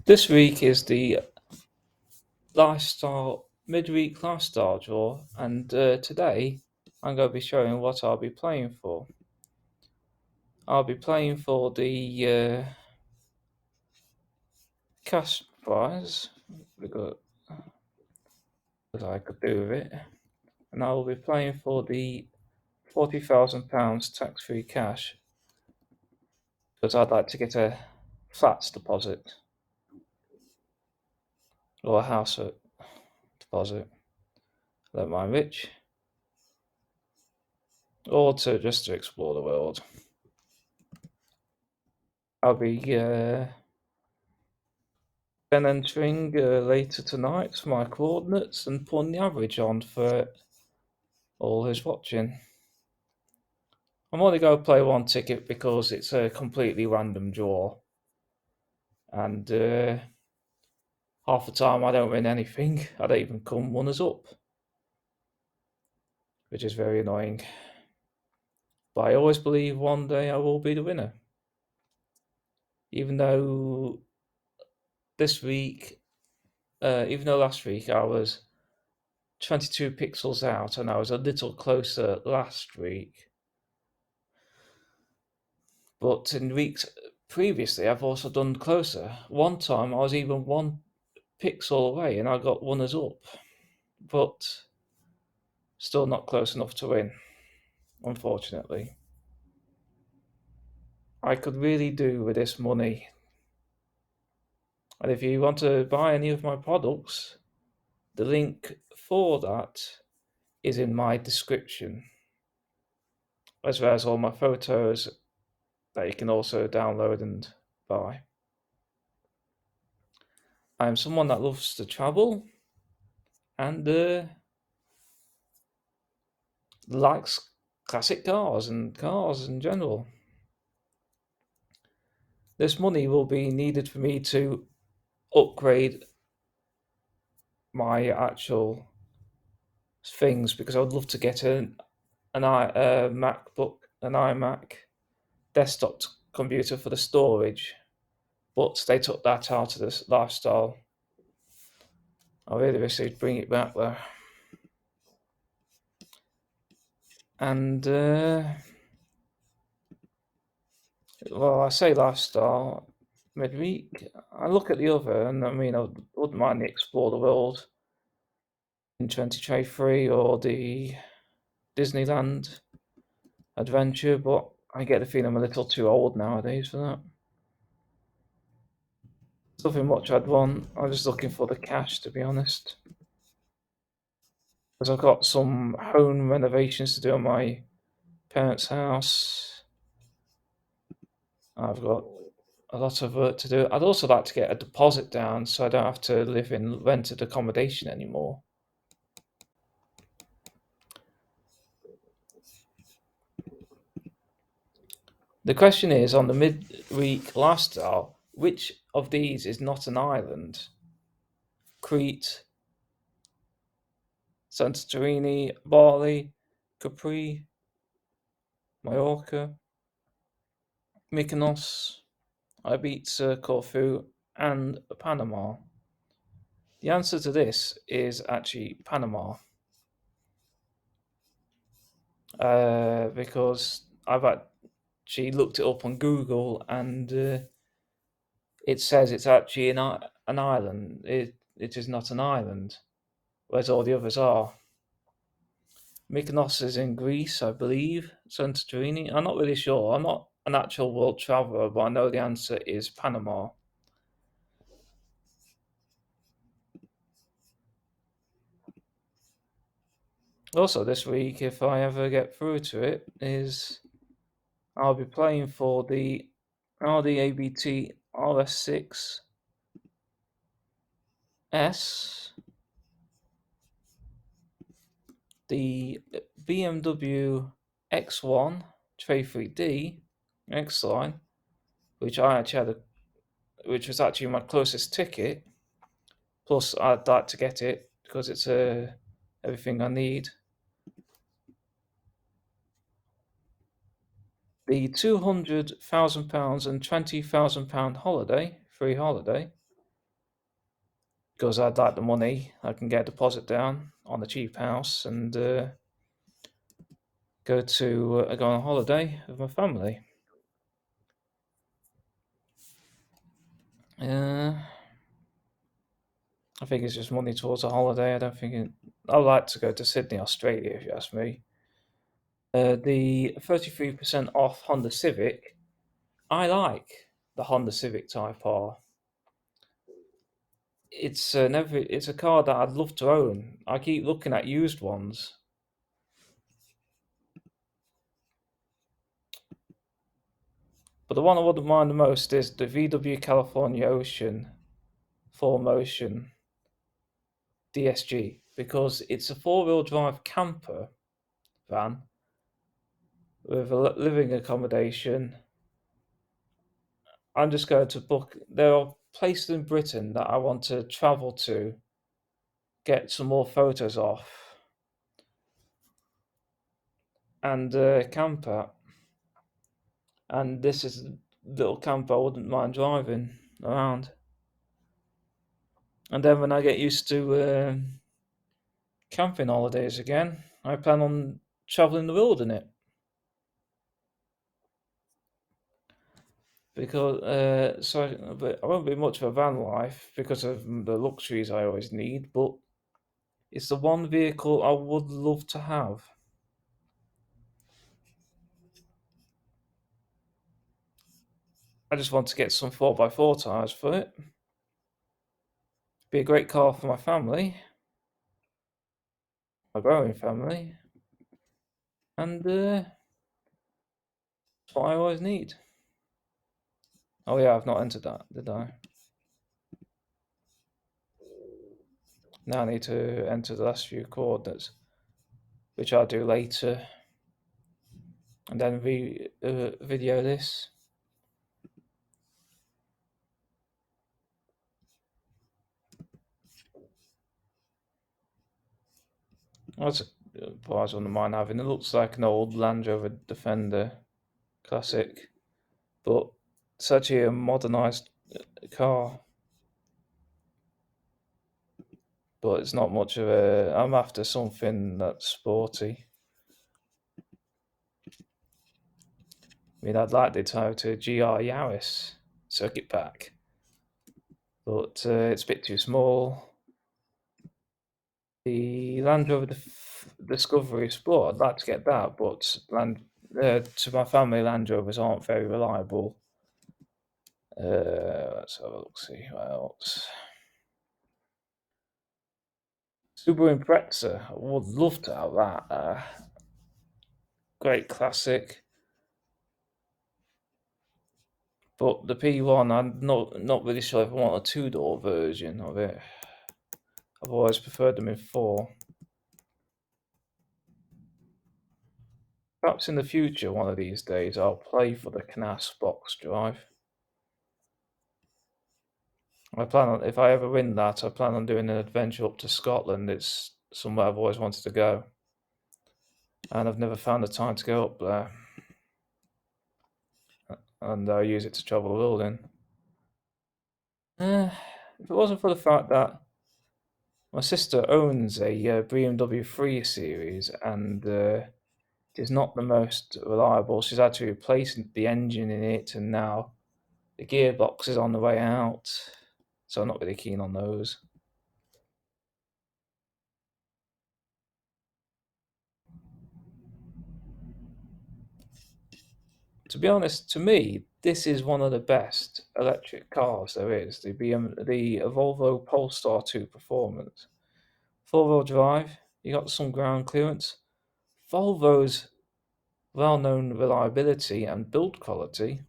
This week is the midweek lifestyle draw, and today I'm going to be showing what I'll be playing for. I'll be playing for the cash prize because I could do with it, and I will be playing for the £40,000 tax-free cash because I'd like to get a flats deposit or a house deposit. I don't mind which, or just to explore the world. I'll be then entering later tonight my coordinates and putting the average on for all who's watching. I'm only going to play one ticket because it's a completely random draw, and half the time I don't win anything. I don't even come runners up, which is very annoying. But I always believe one day I will be the winner, even though last week I was 22 pixels out and I was a little closer last week. But in weeks previously, I've also done closer. One time I was even 1 pixel away and I got runners up, but still not close enough to win, unfortunately. I could really do with this money. And if you want to buy any of my products, the link for that is in my description, as well as all my photos that you can also download and buy. I'm someone that loves to travel and likes classic cars and cars in general. This money will be needed for me to upgrade my actual things because I would love to get an iMac desktop computer for the storage, but they took that out of this lifestyle. I really wish they'd bring it back though. And well, I say lifestyle midweek. I look at the other, and I mean, I wouldn't mind the Explore the World in 2023 or the Disneyland adventure, but I get the feeling I'm a little too old nowadays for that. Nothing much I'd want. I'm just looking for the cash, to be honest, because I've got some home renovations to do on my parents' house. I've got a lot of work to do. I'd also like to get a deposit down so I don't have to live in rented accommodation anymore. The question is, on the midweek lifestyle, which of these is not an island? Crete, Santorini, Bali, Capri, Mallorca, Mykonos, Ibiza, Corfu, and Panama. The answer to this is actually Panama. Because I've actually looked it up on Google and it says it's actually an island. It is not an island, whereas all the others are. Mykonos is in Greece, I believe. Santorini, I'm not really sure. I'm not an actual world traveller, but I know the answer is Panama. Also, this week, if I ever get through to it, is I'll be playing for the Audi ABT RS6 S, the BMW X1 Tray 3D X line, which I actually had, which was actually my closest ticket. Plus, I'd like to get it because it's everything I need. The £200,000 and £20,000 holiday, free holiday, because I'd like the money. I can get a deposit down on a cheap house and go on a holiday with my family. I think it's just money towards a holiday. I don't think I'd like to go to Sydney, Australia, if you ask me. The 33% off Honda Civic. I like the Honda Civic Type R. It's it's a car that I'd love to own. I keep looking at used ones. But the one I wouldn't mind the most is the VW California Ocean 4Motion DSG, because it's a four-wheel drive camper van with a living accommodation. I'm just going to book. There are places in Britain that I want to travel to, get some more photos off, and camper. And this is a little camper I wouldn't mind driving around. And then when I get used to camping holidays again, I plan on traveling the world in it. Because but I won't be much of a van life because of the luxuries I always need, but it's the one vehicle I would love to have. I just want to get some 4x4 tyres for it. Be a great car for my family, my growing family, and that's what I always need. Oh yeah, I've not entered that, did I? Now I need to enter the last few coordinates, which I'll do later, and then video this. That's a prize on mine having. It looks like an old Land Rover Defender classic, but it's actually a modernised car. But it's not much of a. I'm after something that's sporty. I mean, I'd like the Toyota GR Yaris circuit pack, but it's a bit too small. The Land Rover Discovery Sport, I'd like to get that, but to my family, Land Rovers aren't very reliable. Let's have a look, see what else. Subaru Impreza, I would love to have that. Great classic. But the P1, I'm not really sure if I want a two-door version of it. I've always preferred them in four. Perhaps in the future, one of these days, I'll play for the Canas box drive. If I ever win that, I plan on doing an adventure up to Scotland. It's somewhere I've always wanted to go, and I've never found the time to go up there. And I use it to travel the world in. If it wasn't for the fact that my sister owns a BMW 3 Series and it's not the most reliable. She's had to replace the engine in it, and now the gearbox is on the way out, so I'm not really keen on those. To be honest, to me, this is one of the best electric cars there is. The Volvo Polestar 2 Performance. Four-wheel drive, you got some ground clearance. Volvo's well-known reliability and build quality.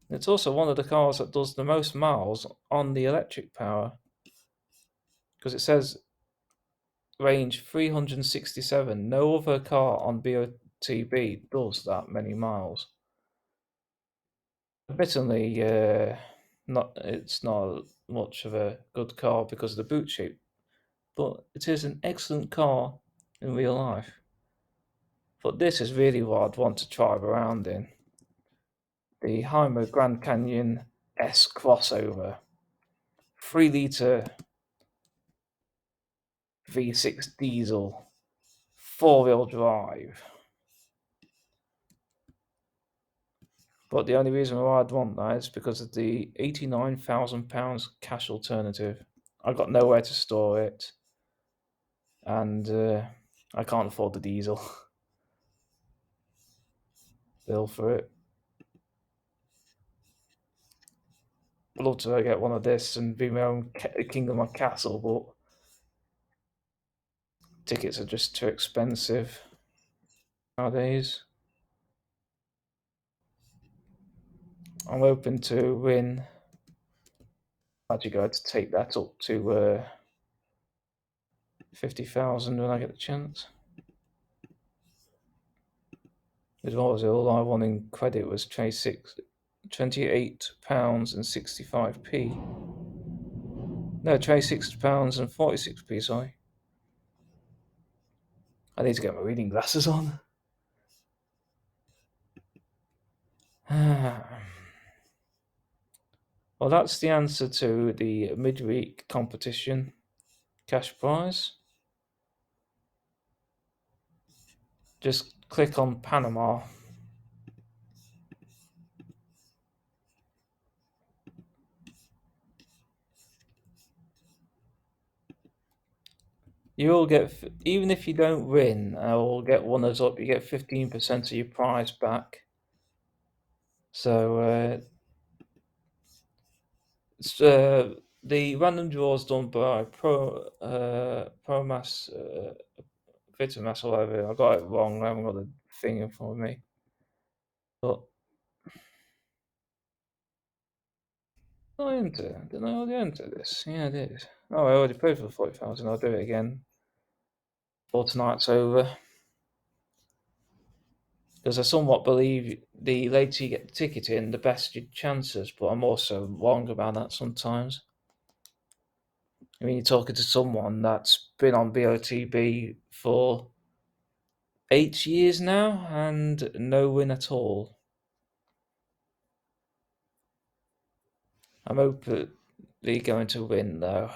It's also one of the cars that does the most miles on the electric power, because it says range 367. No other car on Botb does that many miles. Admittedly, it's not much of a good car because of the boot shape, but it is an excellent car in real life. But this is really what I'd want to drive around in. The Hymer Grand Canyon S crossover, 3 litre V6 diesel, 4-wheel drive. But the only reason why I'd want that is because of the £89,000 cash alternative. I've got nowhere to store it, and I can't afford the diesel bill for it. I'd love to get one of this and be my own kingdom or castle, but tickets are just too expensive nowadays. I'm hoping to win. Actually, going to take that up to 50,000 when I get the chance. As well as all I won in credit was £28.65p. No, £26.46p, sorry. I need to get my reading glasses on. Well, that's the answer to the midweek competition cash prize. Just click on Panama. You will get, even if you don't win, I will get one us up. You get 15% of your prize back. So the random draw is done by Promass Vitamas or whatever. I got it wrong. I haven't got the thing in front of me. But I enter. Didn't I already enter this? Yeah, I did. Oh, I already paid for the 40,000. I'll do it again before tonight's over. Because I somewhat believe the later you get the ticket in, the best your chances. But I'm also wrong about that sometimes. I mean, you're talking to someone that's been on BOTB for 8 years now and no win at all. I'm hopefully going to win though.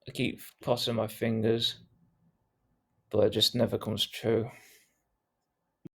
I keep crossing my fingers, but it just never comes true.